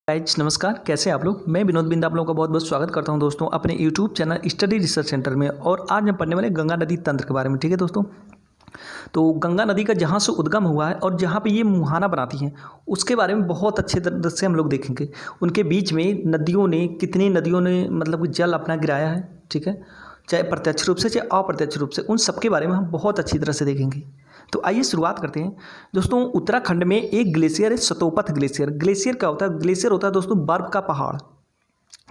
Guys नमस्कार, कैसे हैं आप लोग। मैं विनोद बिंद आप लोगों का बहुत बहुत स्वागत करता हूं दोस्तों अपने YouTube channel study research centre में। और आज हम पढ़ने वाले गंगा नदी तंत्र के बारे में। ठीक है दोस्तों, तो गंगा नदी का जहां से उद्गम हुआ है और जहां पे ये मुहाना बनाती हैं उसके बारे में बहुत अच्छे तरह से हम लोग देखेंगे। उनके बीच में कितनी नदियों ने मतलब जल अपना गिराया है, ठीक है, चाहे प्रत्यक्ष रूप से चाहे अप्रत्यक्ष रूप से, उन सब के बारे में हम बहुत अच्छी तरह से देखेंगे। तो आइए शुरुआत करते हैं दोस्तों। उत्तराखंड में एक ग्लेशियर है, सतोपथ ग्लेशियर। ग्लेशियर क्या होता है? ग्लेशियर होता है दोस्तों बर्फ़ का पहाड़,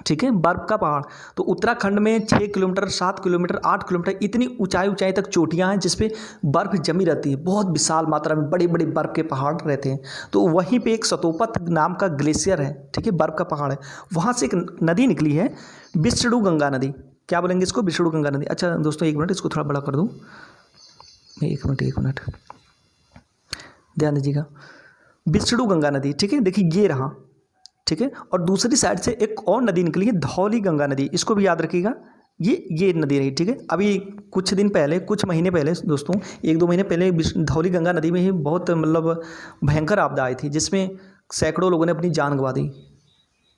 ठीक है, बर्फ़ का पहाड़। तो उत्तराखंड में 6 किलोमीटर, 7 किलोमीटर, 8 किलोमीटर इतनी ऊंचाई तक चोटियां हैं जिसपे बर्फ़ जमी रहती है। बहुत विशाल मात्रा में बड़े बड़े बर्फ़ के पहाड़ रहते हैं। तो वहीं पे एक सतोपथ नाम का ग्लेशियर है, ठीक है, बर्फ़ का पहाड़ है। वहाँ से एक नदी निकली है, विष्णु गंगा नदी। क्या बोलेंगे इसको? विष्णु गंगा नदी। अच्छा दोस्तों एक मिनट, इसको थोड़ा बड़ा कर दूँ। एक मिनट ध्यान दीजिएगा। विष्णु गंगा नदी, ठीक है, देखिए ये रहा, ठीक है। और दूसरी साइड से एक और नदी निकली है, धौली गंगा नदी। इसको भी याद रखिएगा, ये नदी रही, ठीक है। अभी कुछ दिन पहले, कुछ महीने पहले दोस्तों, 1-2 महीने पहले धौली गंगा नदी में ही बहुत मतलब भयंकर आपदा आई थी जिसमें सैकड़ों लोगों ने अपनी जान गंवा दी,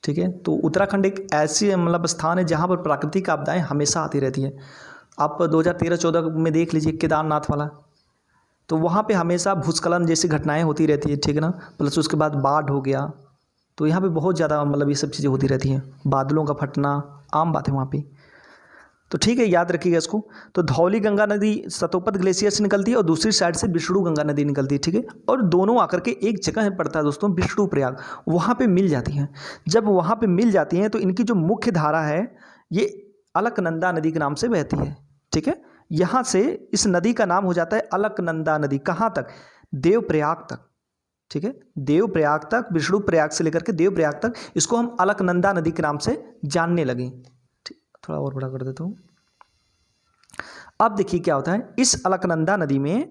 ठीक है। तो उत्तराखंड एक ऐसी मतलब स्थान है जहाँ पर प्राकृतिक आपदाएँ हमेशा आती रहती हैं। आप 2013-14 में देख लीजिए केदारनाथ वाला, तो वहाँ पे हमेशा भूस्खलन जैसी घटनाएं होती रहती है, ठीक है ना। प्लस उसके बाद बाढ़ हो गया, तो यहाँ पे बहुत ज़्यादा मतलब ये सब चीज़ें होती रहती हैं। बादलों का फटना आम बात है वहाँ पे। तो ठीक है, याद रखिएगा इसको। तो धौली गंगा नदी सतोपथ ग्लेशियर से निकलती है और दूसरी साइड से विष्णु गंगा नदी निकलती है, ठीक है। और दोनों आकर के एक जगह पड़ता है दोस्तों, विष्णु प्रयाग, वहाँ पे मिल जाती हैं। जब वहाँ पे मिल जाती हैं तो इनकी जो मुख्य धारा है ये अलकनंदा नदी के नाम से बहती है, ठीक है। यहाँ से इस नदी का नाम हो जाता है अलकनंदा नदी। कहाँ तक? देवप्रयाग तक, ठीक है, देवप्रयाग तक, विष्णु प्रयाग से लेकर के देवप्रयाग तक इसको हम अलकनंदा नदी के नाम से जानने लगे। ठीक, थोड़ा और बड़ा कर देता हूँ। अब देखिए क्या होता है, इस अलकनंदा नदी में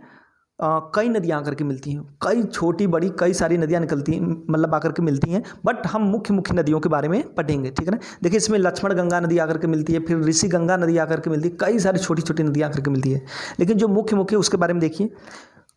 कई नदियाँ आकर के मिलती हैं, कई छोटी बड़ी कई सारी नदियाँ निकलती हैं, मतलब आकर के मिलती हैं। बट हम मुख्य मुख्य नदियों के बारे में पढ़ेंगे, ठीक है ना। देखिए इसमें लक्ष्मण गंगा नदी आकर के मिलती है, फिर ऋषि गंगा नदी आकर के मिलती है, कई सारी छोटी छोटी नदियाँ आकर के मिलती है। लेकिन जो मुख्य मुख्य उसके बारे में देखिए,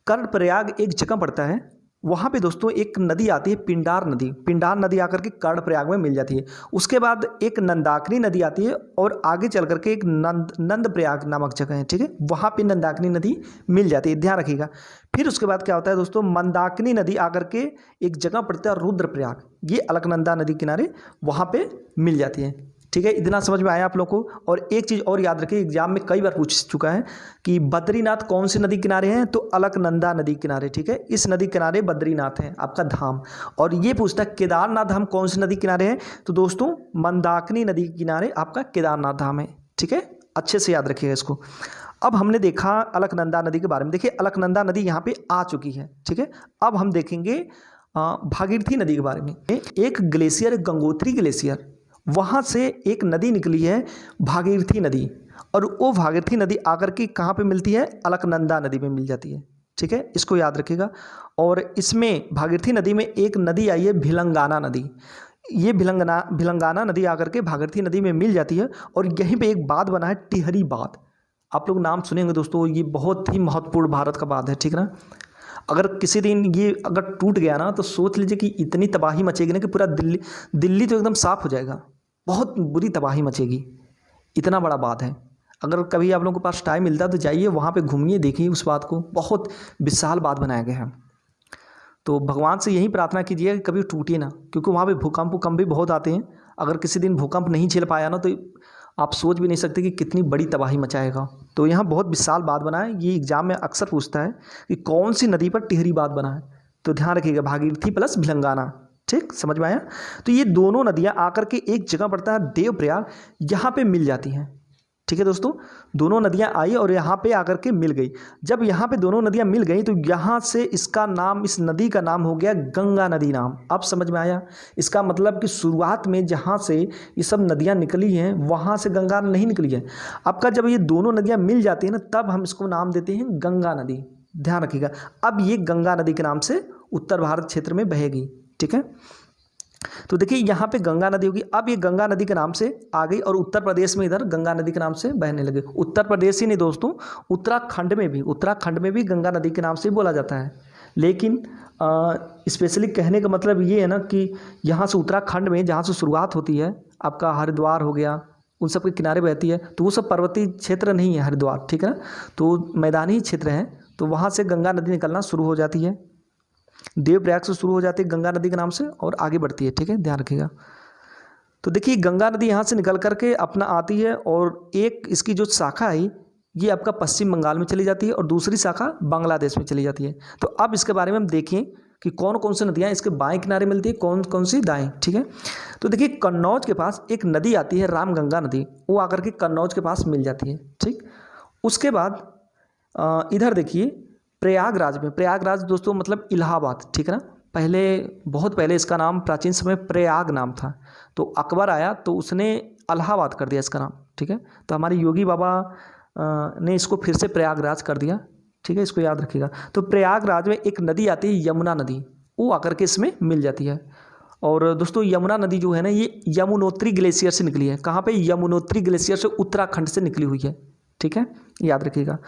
कर्णप्रयाग एक जगह पड़ता है, वहाँ पे दोस्तों एक नदी आती है पिंडार नदी। पिंडार नदी आकर के कर्णप्रयाग में मिल जाती है। उसके बाद एक नंदाकिनी नदी आती है और आगे चल करके एक नंदप्रयाग नामक जगह है, ठीक है, वहाँ पे नंदाकिनी नदी मिल जाती है, ध्यान रखिएगा। फिर उसके बाद क्या होता है दोस्तों, मंदाकिनी नदी आकर के एक जगह पड़ता है रुद्रप्रयाग, ये अलकनंदा नदी किनारे वहाँ पे मिल जाती है, ठीक है। इतना समझ में आया आप लोग को। और एक चीज़ और याद रखिए, एग्जाम में कई बार पूछ चुका है कि बद्रीनाथ कौन सी नदी किनारे हैं, तो अलकनंदा नदी किनारे, ठीक है। इस नदी किनारे बद्रीनाथ है आपका धाम। और ये पूछता है केदारनाथ धाम कौन सी नदी किनारे है, तो दोस्तों मंदाकिनी नदी के किनारे आपका केदारनाथ धाम है, ठीक है। अच्छे से याद रखिएगा इसको। अब हमने देखा अलकनंदा नदी के बारे में। देखिए अलकनंदा नदी यहाँ पे आ चुकी है, ठीक है। अब हम देखेंगे भागीरथी नदी के बारे में। एक ग्लेशियर, गंगोत्री ग्लेशियर, वहाँ से एक नदी निकली है भागीरथी नदी, और वो भागीरथी नदी आकर के कहाँ पे मिलती है? अलकनंदा नदी में मिल जाती है, ठीक है, इसको याद रखिएगा। और इसमें भागीरथी नदी में एक नदी आई है भिलंगाना नदी। ये भिलंगाना नदी आकर के भागीरथी नदी में मिल जाती है। और यहीं पे एक बांध बना है टिहरी बांध, आप लोग नाम सुनेंगे दोस्तों, ये बहुत ही महत्वपूर्ण भारत का बांध है, ठीक ना। अगर किसी दिन ये अगर टूट गया ना तो सोच लीजिए कि इतनी तबाही मचेगी ना कि पूरा दिल्ली तो एकदम साफ हो जाएगा, बहुत बुरी तबाही मचेगी। इतना बड़ा बांध है। अगर कभी आप लोगों के पास टाइम मिलता है तो जाइए वहाँ पे घूमिए, देखिए उस बात को, बहुत विशाल बांध बनाया गया है। तो भगवान से यही प्रार्थना कीजिए कि कभी टूटे ना, क्योंकि वहाँ पे भूकंप भी बहुत आते हैं। अगर किसी दिन भूकंप नहीं झेल पाया ना तो आप सोच भी नहीं सकते कि कितनी बड़ी तबाही मचाएगा। तो यहाँ बहुत विशाल बांध बना है। ये एग्जाम में अक्सर पूछता है कि कौन सी नदी पर टिहरी बांध बना है, तो ध्यान रखिएगा भागीरथी प्लस भिलंगाना, ठीक, समझ में आया। तो ये दोनों नदियाँ आकर के एक जगह पड़ता है देवप्रयाग, यहाँ पे मिल जाती हैं, ठीक है दोस्तों। दोनों नदियाँ आई और यहाँ पे आकर के मिल गई। जब यहाँ पे दोनों नदियाँ मिल गई तो यहाँ से इसका नाम, इस नदी का नाम हो गया गंगा नदी नाम। अब समझ में आया। इसका मतलब कि शुरुआत में जहाँ से ये सब नदियाँ निकली हैं वहाँ से गंगा नहीं निकली है। आपका जब ये दोनों नदियाँ मिल जाती हैं ना तब हम इसको नाम देते हैं गंगा नदी, ध्यान रखिएगा। अब ये गंगा नदी के नाम से उत्तर भारत क्षेत्र में बहेगी, ठीक है। तो देखिए यहाँ पे गंगा नदी होगी। अब ये गंगा नदी के नाम से आ गई और उत्तर प्रदेश में इधर गंगा नदी के नाम से बहने लगे। उत्तर प्रदेश ही नहीं दोस्तों, उत्तराखंड में भी गंगा नदी के नाम से ही बोला जाता है। लेकिन स्पेशली कहने का मतलब ये है ना कि यहाँ से उत्तराखंड में जहाँ से शुरुआत होती है, आपका हरिद्वार हो गया, उन सब के किनारे बहती है, तो वो सब पर्वतीय क्षेत्र नहीं है हरिद्वार, ठीक है ना, तो मैदानी क्षेत्र है। तो वहाँ से गंगा नदी निकलना शुरू हो जाती है, देवप्रयाग से शुरू हो जाती है गंगा नदी के नाम से और आगे बढ़ती है, ठीक है, ध्यान रखिएगा। तो देखिए गंगा नदी यहाँ से निकल करके अपना आती है और एक इसकी जो शाखा है ये आपका पश्चिम बंगाल में चली जाती है और दूसरी शाखा बांग्लादेश में चली जाती है। तो अब इसके बारे में हम देखें कि कौन कौन सी नदियाँ इसके बाएं किनारे मिलती है, कौन कौन सी दाएं, ठीक है। तो देखिए कन्नौज के पास एक नदी आती है रामगंगा नदी, वो आकर के कन्नौज के पास मिल जाती है, ठीक। उसके बाद इधर देखिए प्रयागराज में, प्रयागराज दोस्तों मतलब इलाहाबाद, ठीक है ना, पहले बहुत पहले इसका नाम प्राचीन समय प्रयाग नाम था, तो अकबर आया तो उसने इलाहाबाद कर दिया इसका नाम, ठीक है। तो हमारे योगी बाबा ने इसको फिर से प्रयागराज कर दिया, ठीक है, इसको याद रखिएगा। तो प्रयागराज में एक नदी आती है यमुना नदी, वो आकर के इसमें मिल जाती है। और दोस्तों यमुना नदी जो है ना ये यमुनोत्री ग्लेशियर से निकली है, कहाँ पे, यमुनोत्री ग्लेशियर से उत्तराखंड से निकली हुई है, ठीक है, याद रखिएगा।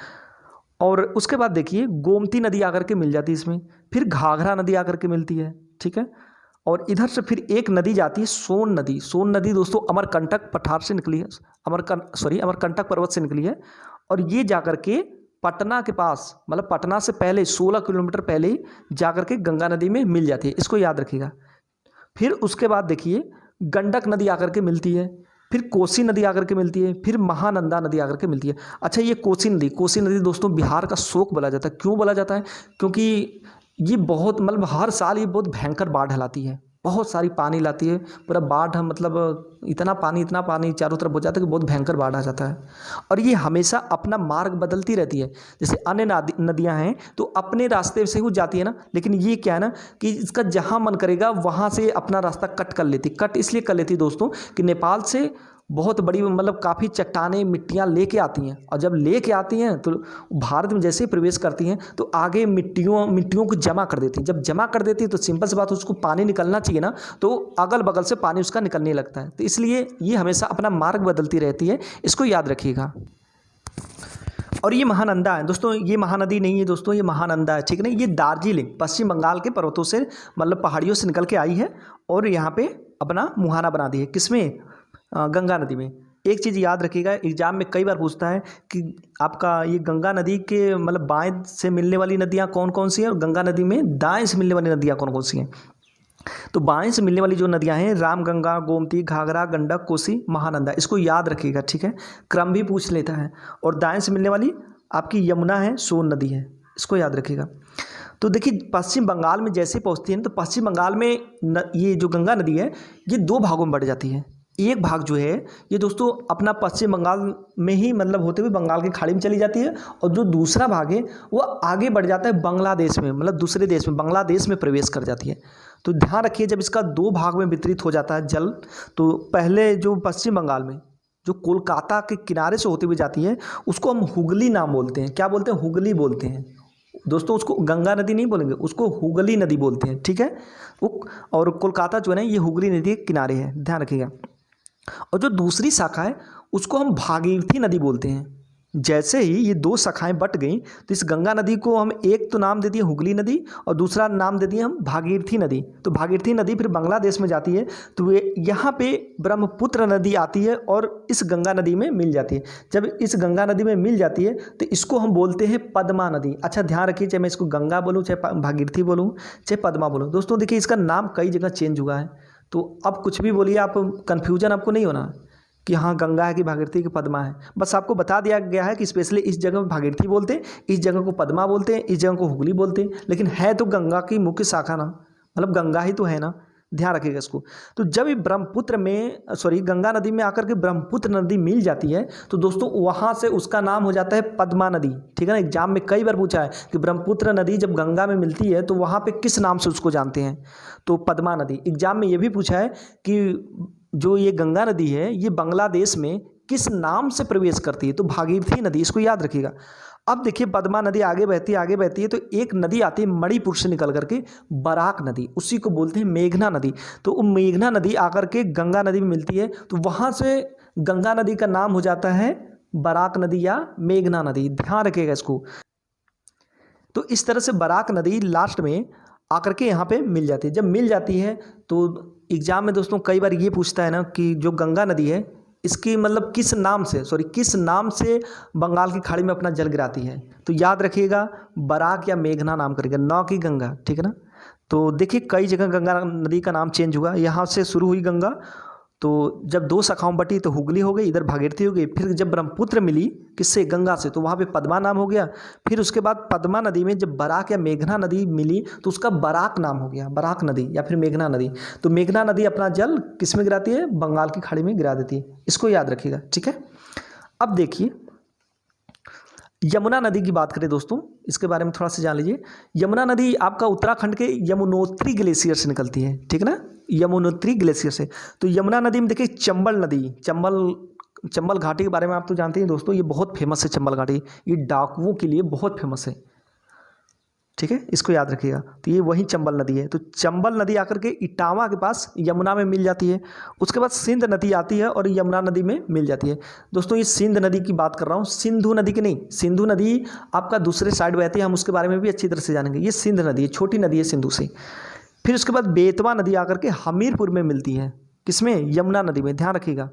और उसके बाद देखिए गोमती नदी आकर के मिल जाती है इसमें, फिर घाघरा नदी आकर के मिलती है, ठीक है। और इधर से फिर एक नदी जाती है सोन नदी, सोन नदी दोस्तों अमरकंटक पठार से निकली है, अमरकंटक पर्वत से निकली है और ये जाकर के पटना के पास, मतलब पटना से पहले 16 किलोमीटर पहले ही जाकर के गंगा नदी में मिल जाती है, इसको याद रखिएगा। फिर उसके बाद देखिए गंडक नदी आकर के मिलती है, फिर कोसी नदी आकर के मिलती है, फिर महानंदा नदी आकर के मिलती है। अच्छा ये कोसी नदी दोस्तों बिहार का शोक बोला जाता है, क्यों बोला जाता है, क्योंकि ये बहुत मतलब हर साल ये बहुत भयंकर बाढ़ लाती है, बहुत सारी पानी लाती है, पूरा बाढ़ मतलब इतना पानी चारों तरफ हो जाता है कि बहुत भयंकर बाढ़ आ जाता है। और ये हमेशा अपना मार्ग बदलती रहती है, जैसे अन्य नदियां हैं तो अपने रास्ते से ही जाती है ना, लेकिन ये क्या है ना कि इसका जहां मन करेगा वहां से अपना रास्ता कट कर लेती, कट इसलिए कर लेती दोस्तों कि नेपाल से बहुत बड़ी मतलब काफ़ी चट्टानें मिट्टियाँ लेके आती हैं, और जब लेके आती हैं तो भारत में जैसे ही प्रवेश करती हैं तो आगे मिट्टियों को जमा कर देती हैं। जब जमा कर देती है तो सिंपल सी बात, उसको पानी निकलना चाहिए ना, तो अगल बगल से पानी उसका निकलने लगता है, तो इसलिए ये हमेशा अपना मार्ग बदलती रहती है, इसको याद रखिएगा। और ये महानंदा है दोस्तों, ये महानदी नहीं है दोस्तों, ये महानंदा है, ठीक है ना। ये दार्जिलिंग पश्चिम बंगाल के पर्वतों से मतलब पहाड़ियों से निकल के आई है और यहाँ पे अपना मुहाना बना दी है, किसमें, गंगा नदी में। एक चीज़ याद रखिएगा, एग्जाम में कई बार पूछता है कि आपका ये गंगा नदी के मतलब बाएं से मिलने वाली नदियाँ कौन कौन सी हैं और गंगा नदी में दाएं से मिलने वाली नदियाँ कौन कौन सी हैं। तो बाएं से मिलने वाली जो नदियाँ हैं रामगंगा, गोमती, घाघरा, गंडक, कोसी, महानंदा, इसको याद रखिएगा, ठीक है, क्रम भी पूछ लेता है। और दाएं से मिलने वाली आपकी यमुना है, सोन नदी है, इसको याद रखिएगा। तो देखिए पश्चिम बंगाल में जैसे पहुँचती है तो पश्चिम बंगाल में ये जो गंगा नदी है ये दो भागों में बढ़ जाती है। एक भाग जो है ये दोस्तों अपना पश्चिम बंगाल में ही मतलब होते हुए बंगाल की खाड़ी में चली जाती है, और जो दूसरा भाग है वो आगे बढ़ जाता है बांग्लादेश में, मतलब दूसरे देश में बांग्लादेश में प्रवेश कर जाती है। तो ध्यान रखिए जब इसका दो भाग में वितरित हो जाता है जल, तो पहले जो पश्चिम बंगाल में जो कोलकाता के किनारे से होते हुए जाती है उसको हम हुगली नाम बोलते हैं, क्या बोलते हैं, हुगली बोलते हैं दोस्तों, उसको गंगा नदी नहीं बोलेंगे, उसको हुगली नदी बोलते हैं, ठीक है। वो और कोलकाता जो है ना ये हुगली नदी के किनारे है, ध्यान रखिएगा। और जो दूसरी शाखा है उसको हम भागीरथी नदी बोलते हैं। जैसे ही ये दो शाखाएं बट गई तो इस गंगा नदी को हम एक तो नाम दे दिए हुगली नदी और दूसरा नाम दे दिए हम भागीरथी नदी। तो भागीरथी नदी फिर बांग्लादेश में जाती है, तो ये यहाँ पे ब्रह्मपुत्र नदी आती है और इस गंगा नदी में मिल जाती है। जब इस गंगा नदी में मिल जाती है तो इसको हम बोलते हैं पद्मा नदी। अच्छा ध्यान रखिए, चाहे मैं इसको गंगा बोलूँ, चाहे भागीरथी बोलूँ, चाहे पद्मा बोलूँ, दोस्तों देखिए इसका नाम कई जगह चेंज हुआ है, तो अब कुछ भी बोलिए आप, कन्फ्यूजन आपको नहीं होना कि हाँ गंगा है कि भागीरथी की पद्मा है। बस आपको बता दिया गया है कि स्पेशली इस जगह में भागीरथी बोलते हैं, इस जगह को पद्मा बोलते हैं, इस जगह को हुगली बोलते हैं, लेकिन है तो गंगा की मुख्य शाखा ना, मतलब गंगा ही तो है ना, ध्यान रखिएगा इसको। तो जब ब्रह्मपुत्र में गंगा नदी में आकर के ब्रह्मपुत्र नदी मिल जाती है तो दोस्तों वहाँ से उसका नाम हो जाता है पद्मा नदी, ठीक है ना। एग्जाम में कई बार पूछा है कि ब्रह्मपुत्र नदी जब गंगा में मिलती है तो वहाँ पे किस नाम से उसको जानते हैं, तो पद्मा नदी। एग्जाम में ये भी पूछा है कि जो ये गंगा नदी है ये बांग्लादेश में किस नाम से प्रवेश करती है, तो भागीरथी नदी, इसको याद रखिएगा। अब देखिए पद्मा नदी आगे बहती है तो एक नदी आती है मणिपुर से निकल करके, बराक नदी, उसी को बोलते हैं मेघना नदी। तो वो मेघना नदी आकर के गंगा नदी में मिलती है, तो वहाँ से गंगा नदी का नाम हो जाता है बराक नदी या मेघना नदी, ध्यान रखिएगा इसको। तो इस तरह से बराक नदी लास्ट में आकर के यहाँ पे मिल जाती है। जब मिल जाती है तो एग्जाम में दोस्तों कई बार ये पूछता है ना कि जो गंगा नदी है इसकी मतलब किस नाम से बंगाल की खाड़ी में अपना जल गिराती है। तो याद रखिएगा बराक या मेघना नाम करेगा, नौ की गंगा, ठीक है ना। तो देखिए कई जगह गंगा नदी का नाम चेंज हुआ। यहाँ से शुरू हुई गंगा, तो जब दो शाखाओं बटी तो हुगली हो गई, इधर भागीरथी हो गई। फिर जब ब्रह्मपुत्र मिली किससे, गंगा से, तो वहाँ पे पद्मा नाम हो गया। फिर उसके बाद पद्मा नदी में जब बराक या मेघना नदी मिली तो उसका बराक नाम हो गया, बराक नदी या फिर मेघना नदी। तो मेघना नदी अपना जल किस में गिराती है, बंगाल की खाड़ी में गिरा देती है। इसको याद रखिएगा, ठीक है। अब देखिए यमुना नदी की बात करें दोस्तों, इसके बारे में थोड़ा सा जान लीजिए। यमुना नदी आपका उत्तराखंड के यमुनोत्री ग्लेशियर से निकलती है, ठीक है ना, यमुनोत्री ग्लेशियर से। तो यमुना नदी में देखिए चंबल नदी, चंबल घाटी के बारे में आप तो जानते हैं दोस्तों, ये बहुत फेमस है चंबल घाटी, ये डाकुओं के लिए बहुत फेमस है, ठीक है, इसको याद रखिएगा। तो ये वही चंबल नदी है। तो चंबल नदी आकर के इटावा के पास यमुना में मिल जाती है। उसके बाद सिंध नदी आती है और यमुना नदी में मिल जाती है। दोस्तों ये सिंध नदी की बात कर रहा हूँ, सिंधु नदी की नहीं। सिंधु नदी आपका दूसरे साइड बहती है, हम उसके बारे में भी अच्छी तरह से जानेंगे। ये सिंध नदी है, छोटी नदी है सिंधु से। फिर उसके बाद बेतवा नदी आकर के हमीरपुर में मिलती है, किसमें, यमुना नदी में, ध्यान रखिएगा।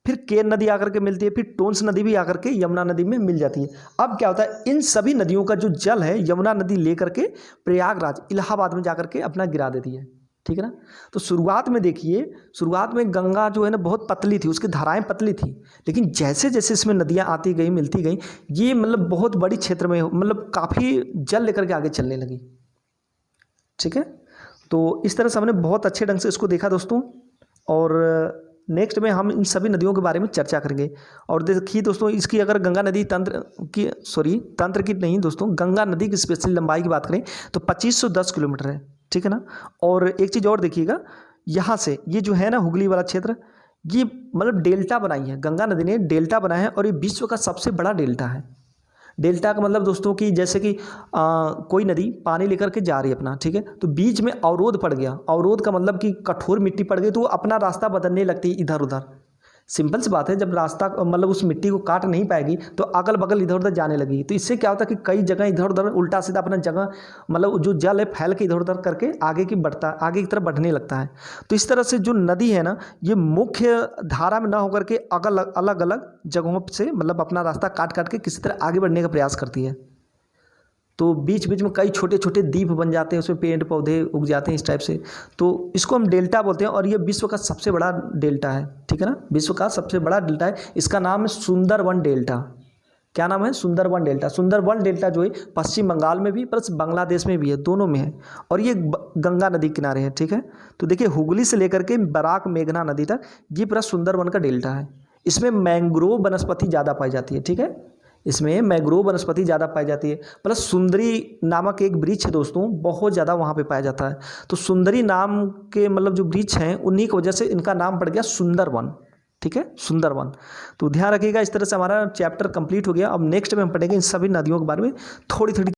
फिर केन नदी आकर के मिलती है। फिर टोंस नदी भी आकर के यमुना नदी में मिल जाती है। अब क्या होता है, इन सभी नदियों का जो जल है यमुना नदी लेकर के प्रयागराज इलाहाबाद में जाकर के अपना गिरा देती है, ठीक है ना। तो शुरुआत में देखिए, शुरुआत में गंगा जो है ना बहुत पतली थी, उसकी धाराएं पतली थी, लेकिन जैसे जैसे इसमें नदियां आती गई, मिलती गई, ये मतलब बहुत बड़ी क्षेत्र में मतलब काफ़ी जल लेकर के आगे चलने लगी, ठीक है। तो इस तरह से हमने बहुत अच्छे ढंग से इसको देखा दोस्तों, और नेक्स्ट में हम इन सभी नदियों के बारे में चर्चा करेंगे। और देखिए दोस्तों, इसकी अगर गंगा नदी तंत्र की नहीं दोस्तों, गंगा नदी की स्पेशल लंबाई की बात करें तो 2510 किलोमीटर है, ठीक है ना। और एक चीज़ और देखिएगा, यहाँ से ये जो है ना हुगली वाला क्षेत्र, ये मतलब डेल्टा बनाई है, गंगा नदी ने डेल्टा बनाया है, और ये विश्व का सबसे बड़ा डेल्टा है। डेल्टा का मतलब दोस्तों कि जैसे कि कोई नदी पानी लेकर के जा रही है अपना, ठीक है, तो बीच में अवरोध पड़ गया। अवरोध का मतलब कि कठोर मिट्टी पड़ गई, तो वो अपना रास्ता बदलने लगती है इधर उधर। सिंपल सी बात है, जब रास्ता मतलब उस मिट्टी को काट नहीं पाएगी तो अगल बगल इधर उधर जाने लगेगी। तो इससे क्या होता है कि कई जगह इधर उधर उल्टा सीधा अपना जगह मतलब जो जल है फैल के इधर उधर करके आगे की तरफ बढ़ने लगता है। तो इस तरह से जो नदी है ना, ये मुख्य धारा में ना होकर के अलग अलग जगहों से मतलब अपना रास्ता काट काट के किसी तरह आगे बढ़ने का प्रयास करती है। तो बीच बीच में कई छोटे छोटे द्वीप बन जाते हैं, उसमें पेड़ पौधे उग जाते हैं इस टाइप से। तो इसको हम डेल्टा बोलते हैं, और ये विश्व का सबसे बड़ा डेल्टा है, ठीक है ना, विश्व का सबसे बड़ा डेल्टा है। इसका नाम है सुंदरवन डेल्टा। क्या नाम है, सुंदरवन डेल्टा। सुंदरवन डेल्टा जो है पश्चिम बंगाल में भी प्लस बांग्लादेश में भी है, दोनों में है, और ये गंगा नदी किनारे है, ठीक है। तो देखिए हुगली से लेकर के बराक मेघना नदी तक ये पूरा सुंदरवन का डेल्टा है। इसमें मैंग्रोव वनस्पति ज़्यादा पाई जाती है, ठीक है, इसमें मैंग्रोव वनस्पति ज़्यादा पाई जाती है। प्लस सुंदरी नामक एक वृक्ष है दोस्तों, बहुत ज़्यादा वहाँ पे पाया जाता है। तो सुंदरी नाम के मतलब जो वृक्ष हैं उन्हीं की वजह से इनका नाम पड़ गया सुंदरवन, ठीक है, सुंदरवन। तो ध्यान रखिएगा। इस तरह से हमारा चैप्टर कंप्लीट हो गया। अब नेक्स्ट में हम पढ़ेंगे इन सभी नदियों के बारे में थोड़ी थोड़ी